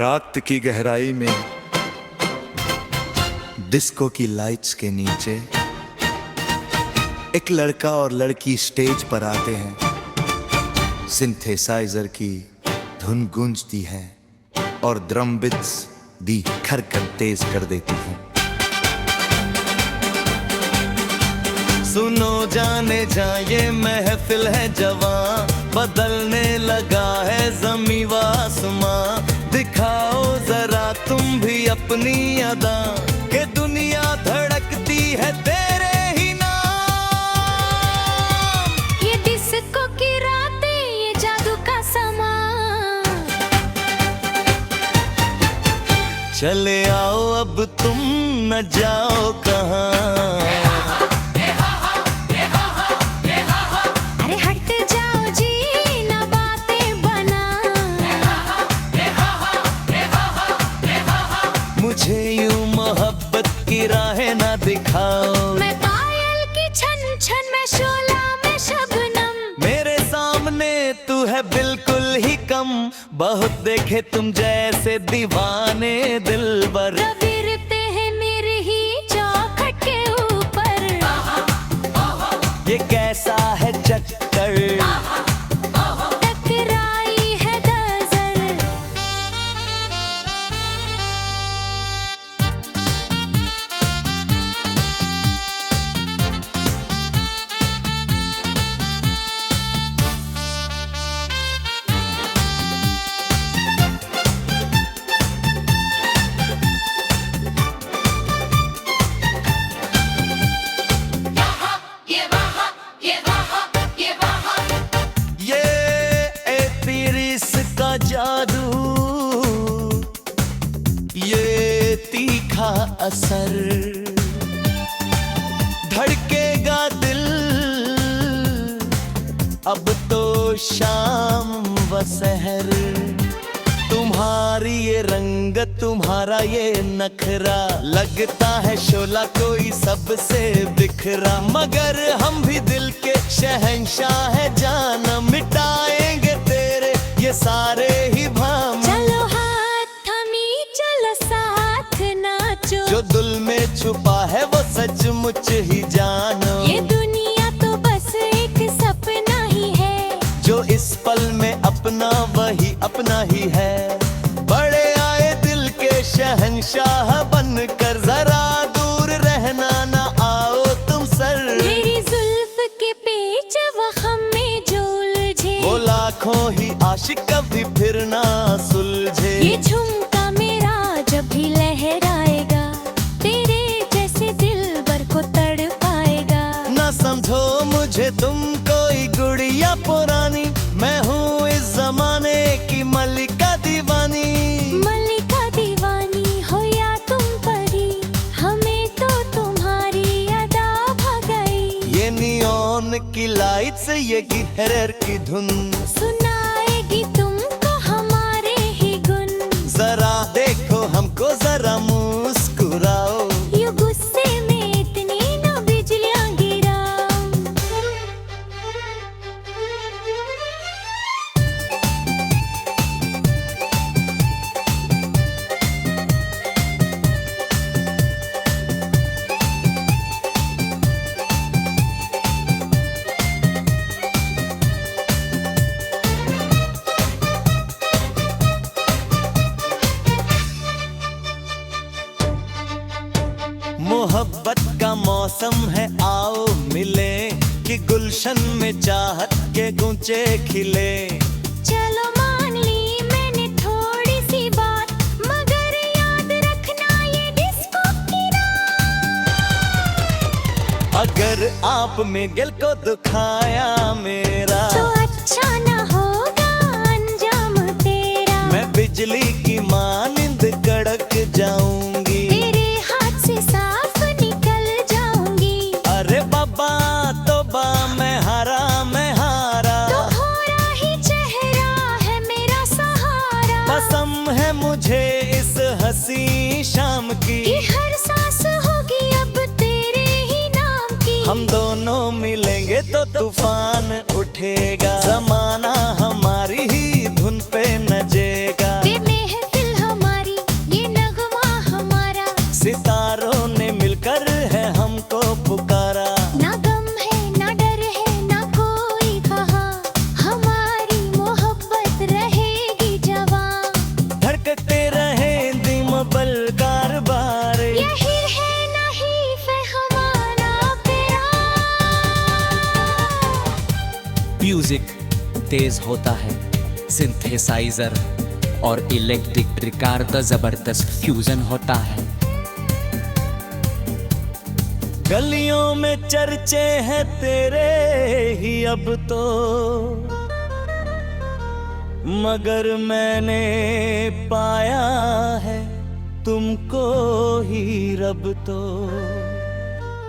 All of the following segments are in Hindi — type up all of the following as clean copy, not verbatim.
रात की गहराई में डिस्को की लाइट्स के नीचे एक लड़का और लड़की स्टेज पर आते हैं। सिंथेसाइजर की धुन गूंजती है और ड्रम बिट्स भी खरखर तेज कर देती हैं। सुनो जाने जा ये महफिल है जवां, बदलने लगा है ज़मीं व आसमां। दिखाओ जरा तुम भी अपनी अदा, के दुनिया धड़कती है तेरे ही नाम। ये डिस्को की रातें, ये जादू का समा। चले आओ अब तुम न जाओ कहाँ। मुझे यूं मोहब्बत की राहें ना दिखाओ। मैं पायल की छन छन में शोला में शबनम। मेरे सामने तू है बिल्कुल ही कम, बहुत देखे तुम जैसे दीवाने दिलबर। रविरते हैं मेरे ही चौखट के ऊपर। ये कैसा है चक्कर, टकराई है नजर। जादू ये तीखा असर, धड़केगा दिल अब तो शाम व सहर। तुम्हारी ये रंगत, तुम्हारा ये नखरा, लगता है शोला कोई सबसे बिखरा। मगर हम भी दिल के शहंशाह है जाना, मिटाएंगे तेरे ये सारे ही भ्रम। चलो हाथ थमी चलो साथ नाचो, जो दिल में छुपा है वो सचमुच ही जानो। ये दुनिया तो बस एक सपना ही है, जो इस पल में अपना वही अपना ही है। बड़े आए दिल के शहंशाह बनकर, जरा दूर रहना ना आओ तुम सर। मेरी जुल्फ के पेच वो खम में जो उलझे, वो लाखों ही आशिक कभी फिर ना सुलझे। ये झुमका मेरा जब भी लहराएगा, तेरे जैसे दिलबर को तड़ पाएगा। ना समझो मुझे तुम कोई गुड़िया पुरानी, मैं हूँ इस जमाने की मल्लिका दीवानी। मल्लिका दीवानी हो या तुम परी, हमें तो तुम्हारी अदा भगाई। ये नियॉन की लाइट से ये गिरहर की धुन, सुनाएगी तुमको हमारे ही गुन। जरा देखो हमको जरा मुस्कुराओ। यू गुस्से में इतनी न बिजलियां गिराओ। मोहब्बत का मौसम है आओ मिले, कि गुलशन में चाहत के गूंचे खिले। चलो मान ली मैंने थोड़ी सी बात, मगर याद रखना ये डिस्को की रात। अगर आप में दिल को दुखाया मेरा, तो अच्छा न होगा अंजाम तेरा। मैं बिजली की मानिंद कड़क जाऊंगी, तेरे हाथ से साफ निकल जाऊंगी। अरे बाबा तो बा मैं हारा मैं हारा। तो होरा ही चेहरा है मेरा सहारा, कसम है मुझे इस हंसी शाम की, कि हर सांस होगी अब तेरे ही नाम की। हम दोनों मिलेंगे तो तूफान उठेगा, जमाना हमारी ही धुन पे नचेगा। ये महफिल हम म्यूजिक तेज होता है, सिंथेसाइजर और इलेक्ट्रिक गिटार का जबरदस्त फ्यूजन होता है। गलियों में चर्चे हैं तेरे ही अब तो, मगर मैंने पाया है तुमको ही रब तो।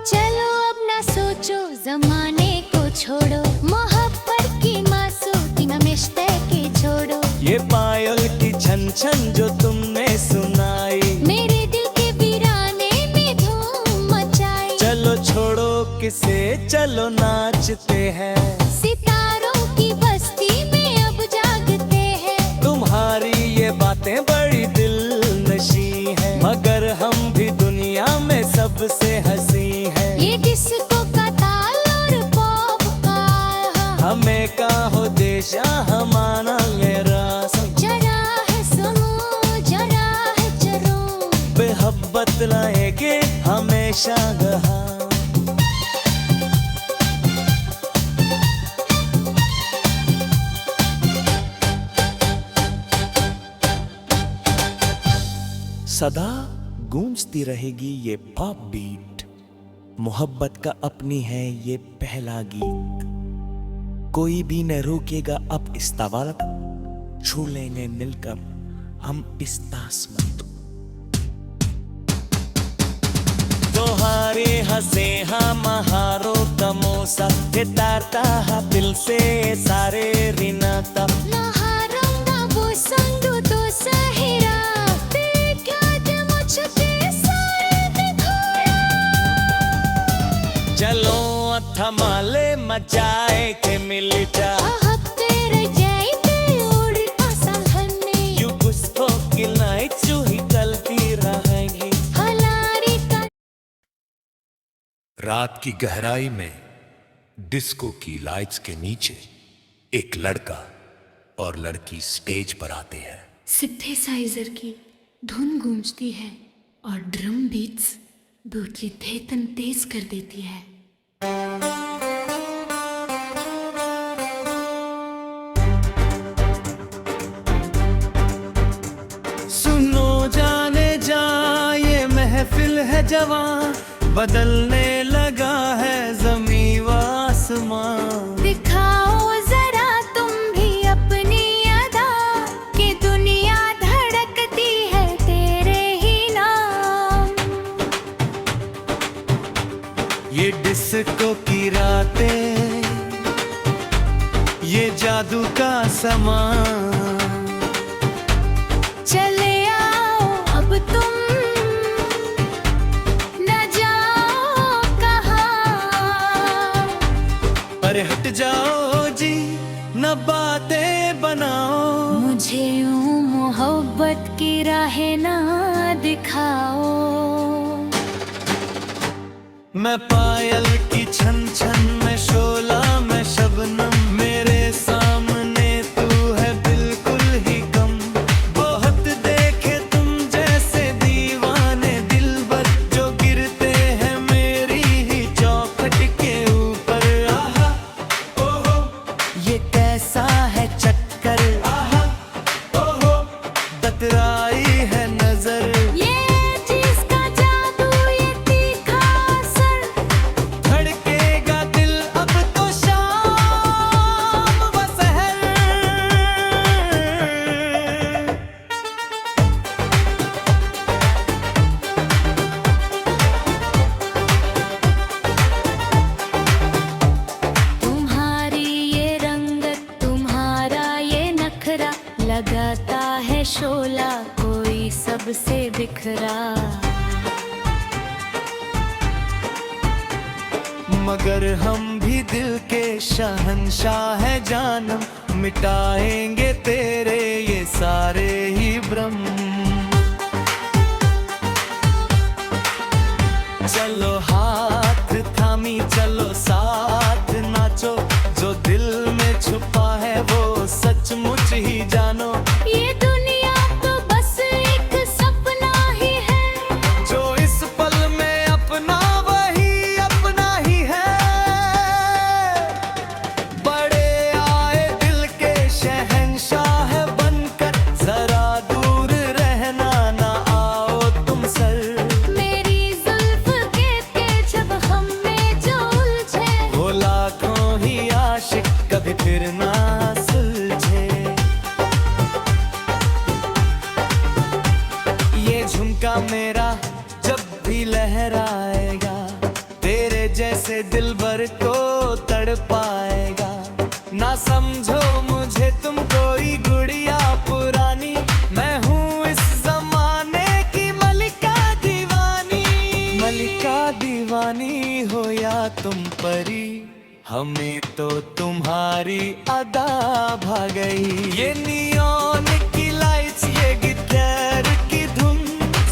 चलो अब ना सोचो, जमाने को छोड़ो, मोहब्बत की मासूमी रिश्ते के छोड़ो। ये पायल की छन छन जो तुमने सुनाई, मेरे दिल के वीराने में धूम मचाई। चलो छोड़ो किसे, चलो नाचते हैं, सितारों की बस्ती में अब जागते हैं। तुम्हारी ये बातें बड़ी दिलनशी हैं, मगर हम भी दुनिया में सबसे हंसी हैं। ये डिस्को का ताल और पॉप का हमें का हो देश हमारा मेरा संग। जरा है सुनो, जरा है चलो, बेहब्बत लाएंगे हमेशा गहा। सदा गूंजती रहेगी ये पॉप बीट, मोहब्बत का अपनी है ये पहला गीत। कोई भी न रोकेगा अब इस तवाल, छू लेंगे मिलकर हम इस तासमत। तुम्हारे हंसे हमारो तमोसा, ये तारता है दिल से सारे रिनाता। नहारंगा वो संग तो सहेरा, देखा दे मुझे सारे दिखोया। चलो थमाले मचाए के मिल जा, हफ्ते रह जाए उड़ आसमाने। यू गुस्सों की नाइट जो ही चलती रहेगी। हलारी का रात की गहराई में डिस्को की लाइट्स के नीचे एक लड़का और लड़की स्टेज पर आते हैं। सिंथेसाइजर की धुन गूंजती है और ड्रम बीट्स बीट की धड़कन तेज कर देती है। सुनो जाने जा ये महफिल है जवां, बदलने लगा है ज़मीं व आसमां। दिखाओ जरा तुम भी अपनी अदा, कि दुनिया धड़कती है तेरे ही नाम। ये डिस्को की रातें, ये जादू का समा, चले आओ अब तुम, न जाओ कहाँ। पर हट जाओ जी, न बातें बनाओ। मुझे यूं मोहब्बत की राहें ना दिखाओ। मैं पायल की छन छन में शोला में शबनम, मेरे सामने तू है बिल्कुल ही कम। बहुत देखे तुम जैसे दीवाने दिलबर, जो गिरते हैं मेरी ही चौखट के ऊपर। आहा ओहो ये कैसा है चक्कर, आहा ओहो बतराई है नजर। ये चीज का जादू, ये तीखा असर, धड़केगा दिल अब तो शाम व सहर। तुम्हारी ये रंगत, तुम्हारा ये नखरा, लगाता है शोला कोई सबसे बिखरा। मगर हम भी दिल के शहंशाह है जानम, मिटाएंगे तेरे ये सारे ही भ्रम। चलो हाथ थामी चलो साथ नाचो, जो दिल में छुपा है वो सचमुच ही जानो। ये दुनिया तो बस एक सपना ही है, जो इस पल में अपना वही अपना ही है। बड़े फिर ना सुलझे। ये झुमका मेरा जब भी लहराएगा, तेरे जैसे दिलबर को तड़पाएगा। ना समझो मुझे तुम कोई गुड़िया पुरानी, मैं हूँ इस जमाने की मलिका दीवानी। मलिका दीवानी हो या तुम परी, हमें तो तुम्हारी अदा भा गई। ये नियॉन की लाइट्स, ये गिटार की धुन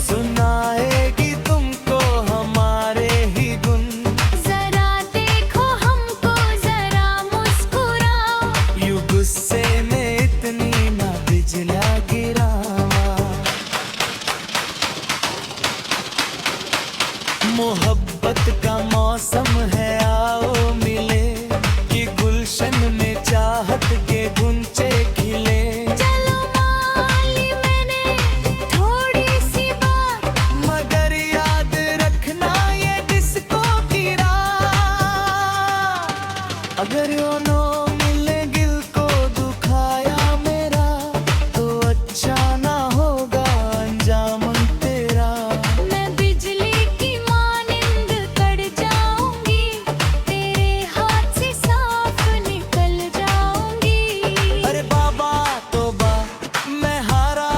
सुनाएगी तुमको हमारे ही गुन। जरा देखो हमको, जरा मुस्कुराओ, यू गुस्से में इतनी ना बिजला गिरावा। मोहब्बत का मौसम है, आओ मिले कि गुलशन में चाहत के गुंचे खिले। चलो मान ली मैंने थोड़ी सी बात, मगर याद रखना ये डिस्को की रात। अगर योनो मिले गिल को दुखाया मेरा, तो अच्छा ना होगा अंजाम तेरा। मैं बिजली की मानिंद कड़ जाऊंगी, तेरे हाथ से साफ निकल जाऊंगी। अरे बाबा तोबा, मैं हारा,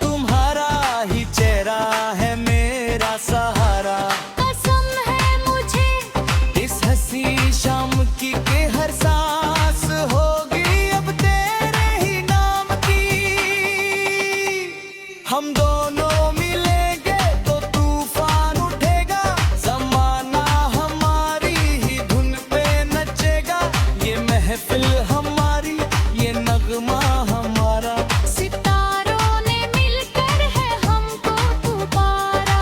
तुम्हारा ही चेहरा है मेरा सहारा। कसम है मुझे इस हंसी शाम की के हर सांस होगी अब तेरे ही नाम की। हम दोनों मिलेंगे तो तूफान उठेगा, जमाना हमारी ही धुन पे नचेगा। ये महफिल हमारी, ये नगमा हमारा। सितारों ने मिलकर है हमको पुकारा।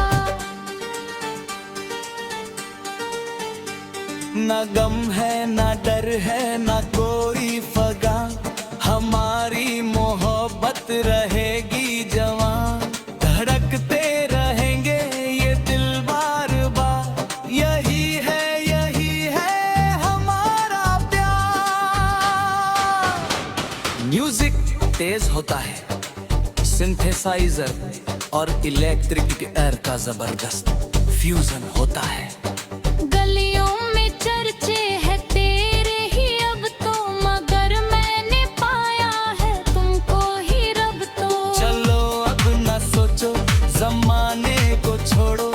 ना गम है ना डर है ना कोई फगा, हमारी मोहब्बत रहेगी जवान। धड़कते रहेंगे ये दिल बार बार, यही है हमारा प्यार। म्यूजिक तेज होता है, सिंथेसाइजर और इलेक्ट्रिक गिटार का जबरदस्त फ्यूजन होता है। गलियों में चर्चे है तेरे ही अब तो, मगर मैंने पाया है तुमको ही रब तो। चलो अब न सोचो, जमाने को छोड़ो,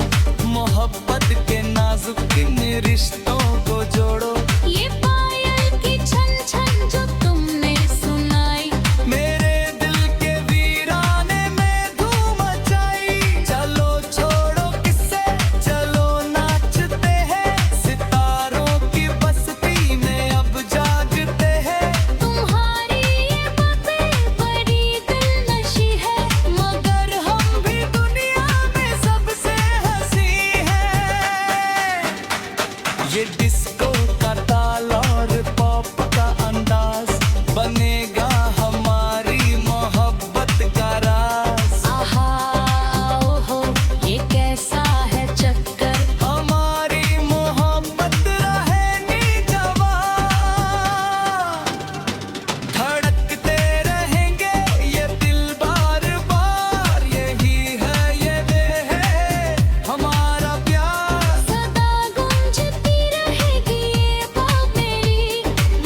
मोहब्बत के नाजुक इन रिश्तों को जोड़ो। ये पायल की छन छन जो तुमने सुनाई, मेरे दिल के वीराने में धूम मचाई। चलो छोड़ो किस्से, चलो नाचते हैं, सितारों की बस्ती में अब जागते हैं। तुम्हारी ये बातें बड़ी दिलनशी है, मगर हम भी दुनिया में सबसे हंसी हैं। ये डिस्को का ताल और पॉप का अंदाज बनेगा हमारी मोहब्बत का राज। आहा ओहो ये कैसा है चक्कर, हमारी मोहब्बत रहेगी जवान। धड़कते रहेंगे ये दिल बार बार, यही है हमारा प्यार। सदा गूंजती रहेगी ये बात मेरी,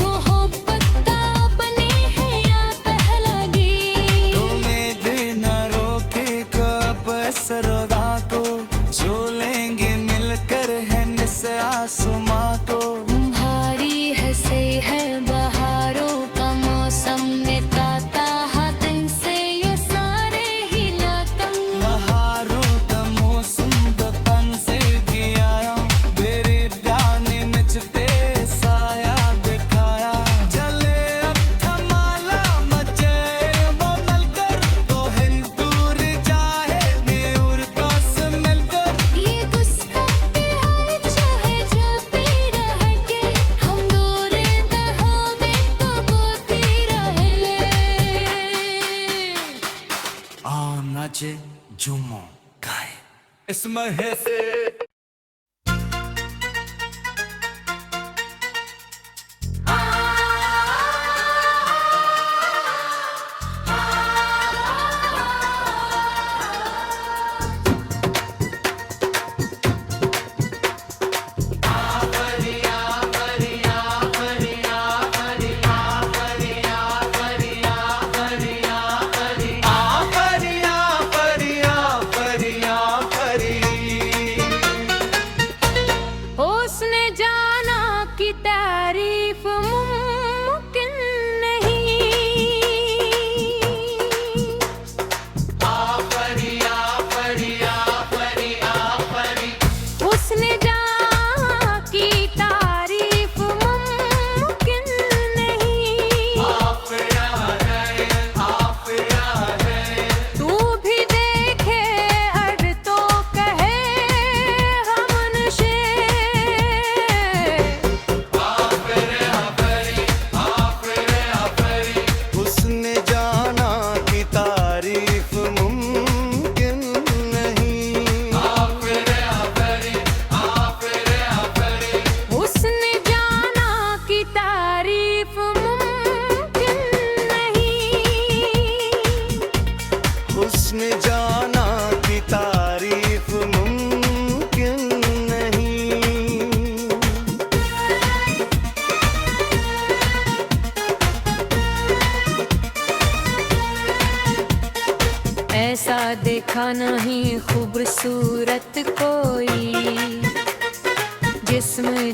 मोहब्बत का बने है या पहला गीत। तुम्हें देना रोके कब सरोदा को, जो लेंगे मिलकर है निस आसमां को। तुम्हारी है से है बहारों का मौसम, निकाता हाथन से ये सारे ही लातम। बहारों का मौसम बतन से भी आया, मेरे गाने नचते साया दिखाया। चले अब थमाला मचे बदल कर, तो हिंदूर जाए मेर को मिलकर। ये गुस्सा के हर चाहे जब भी रह के, हम दूर दहा में तो बोती रहे। आओ नाचे झूमो गाए इस महे से। आ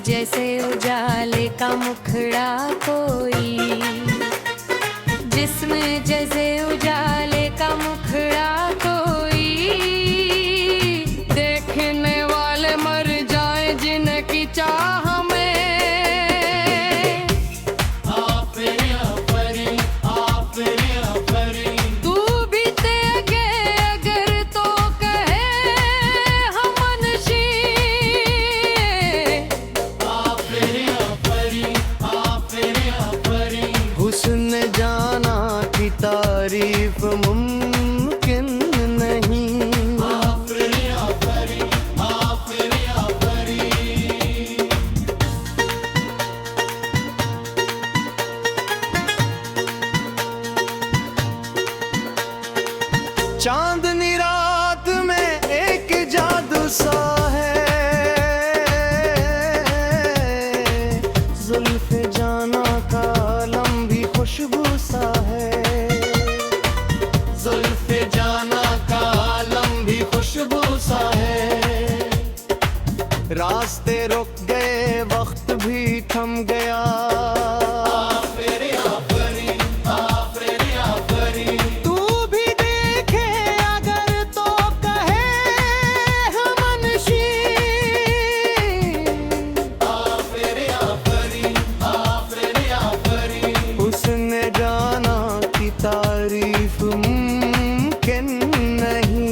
जैसे उजाले का मुखड़ा कोई, जिसमें जैसे उजाले का मुखड़ा कोई, देखने वाले मर जाए जिनकी चाह में। तू भी तेगे अगर तो कहे हम मनशी, हुस्न जाना की तारीफ मुमकिन नहीं। चांदनी रात में एक जादू सा है, जुल्फ़े जाना का आलम भी खुशबू सा है, जुल्फ़े जाना का आलम भी खुशबू सा है। रास्ते रुक गए, वक्त भी थम गया, तू भी देखे अगर तो कहे हम मनशी। उसने जाना की तारीफ मुमकिन नहीं।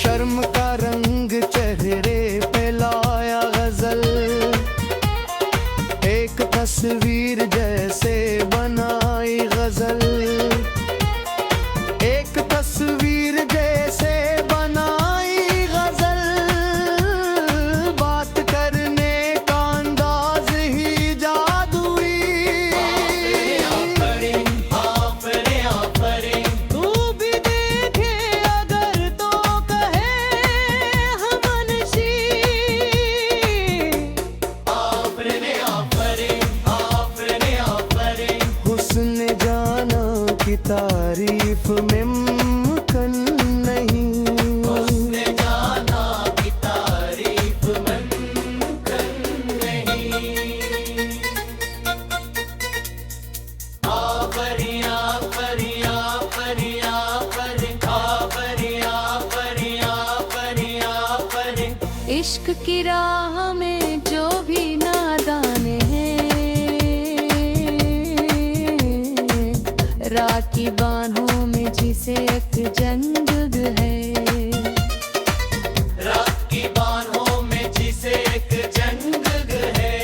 शर्म का रंग चेहरे पे लाया गजल, एक तस्वीर जैसे बनाई गजल, एक तस्वीर जैसे बनाई गजल। बात करने का अंदाज ही जादुई, तू भी देखे अगर तो कहे हम मनशी। हुस्न जाना की तारीफ मुमकिन नहीं। इश्क की राह में जो भी नादान हैं, रात की बाहों में जिसे एक जंग है, रात की बाहों में जिसे एक जंग है,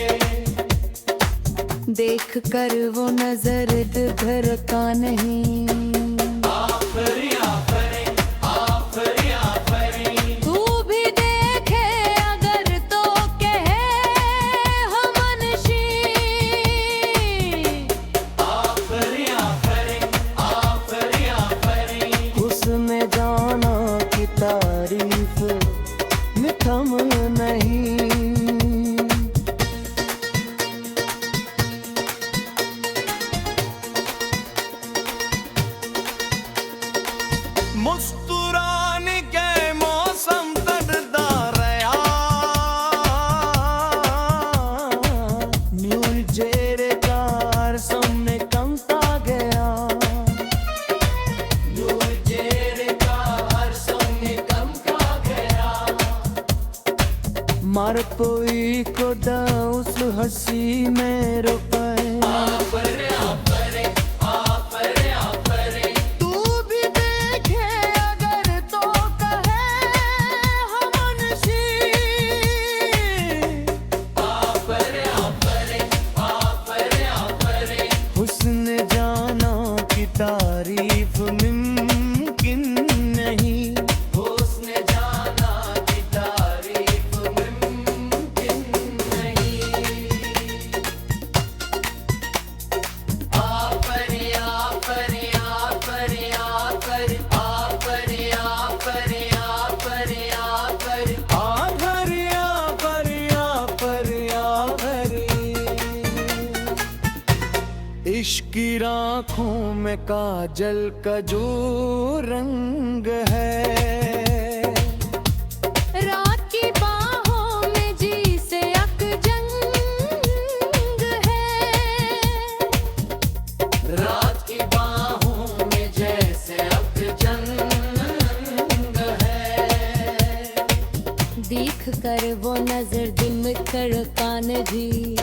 देख कर वो नजर घर का नहीं। तू भी देखे अगर तो कहे हम मनशी। हुस्न जाना की तारीफ निथम नहीं। मुस्कुराने के मौसम तड़दा रहा, न्यूल जेरे कार सामने कमता गया, न्यूल जेरे कार सामने कमता गया। मार कोई को उस हंसी में रुपए, तू भी देखे अगर तो कहे हम मनशी। हुस्न जाना की तारीफ मुमकिन नहीं। हुस्न जाना की तारीफ मुमकिन नहीं। इश्क की आँखों में काजल का जो रंग है, देख कर वो नजर दिम कर कान जी